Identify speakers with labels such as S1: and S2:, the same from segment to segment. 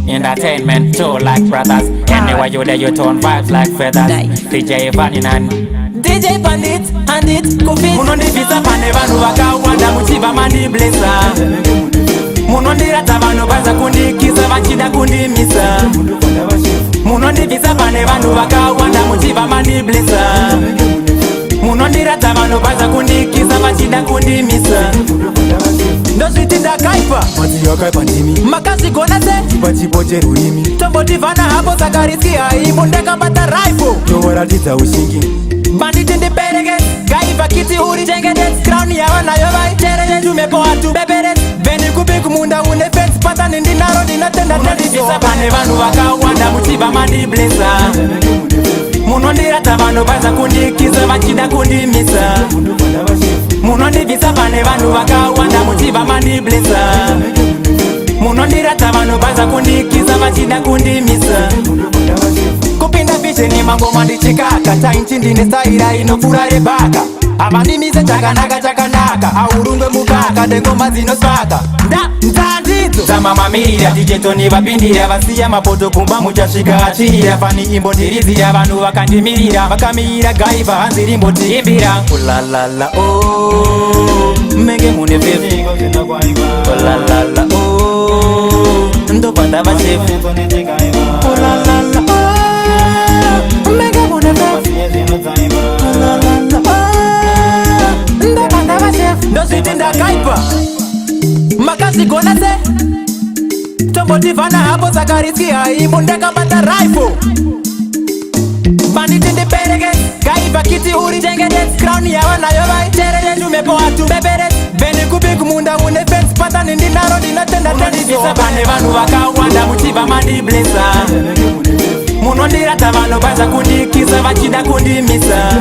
S1: Entertainment too like brothers. Anywhere you there you turn vibes like feathers. DJ Vaninan,
S2: DJ Bandit, Handit, Kofi.
S1: munondivisa pane vanhu vakawanda muchibva mandiblesa. Munondirata vanhu vaza kundikisa vachida kundimisa. Munondivisa pane vanhu vakawanda muchibva mandiblesa. Munondirata vanhu vaza kundikisa vachida kundimisa. Ndozviti ndakaipa
S3: yakaipa ndimi
S1: makazvigona se
S3: pachipote rurimi
S1: tombotivhana hapo sakariski haimbo ndakabata rifle
S3: tovoratidza ushingi
S1: banditi ndibereke gaiva kiti uri chengete crown yavanayo vaiterere ndumepo hatu bebere veni kupi kumunda une fence patani ndinaro ndinatenda ndandivisa pane vanhu vakawanda muchibva mandiblesa. Munondirata vanhu vaza kundikisa vachida kundimisa. Munondivisa pane vanhu vakawanda muchibva mandiblesa. Munondirata vanhu vaza kundikisa vachida kundimisa. Kupinda vision mangoma ndichikaka tainchi ndine staira inofura rebaka. Avandimise chakanaka aurungwe mukaka ndengoma dzinosvaka ndandidzo dzamamamirira tijetoni vapindira vasiya mapoto kumba muchasvika achirira fani imbondirizira vanhu vakandimirira vakamirira gaiva hanzi rimbotiimbira ulalala o menge mune vevi ulalala o ndobanda vachefu ulalala o menge mune vevi ulalala ndozviti ndakaipa makazvigona se tombotivhana hapo sakariski haimbo ndakabata rifle banditi ndibereke gaiva kiti uri chengete crown yavanayo vaiterere ndumepo hatu bebere veni kupi kumunda une fence patani ndinaro ndinatenda ndandivisa pane vanhu vakawanda muchibva mandiblesa. Munondirata vanhu vaza kundikisa vachida kundimisa.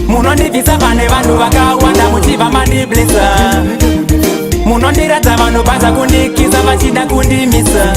S1: Munondivisa pane vanhu vakawanda muchibva mandiblesa. Munondirata vanhu vaza kundikisa vachida kundimisa.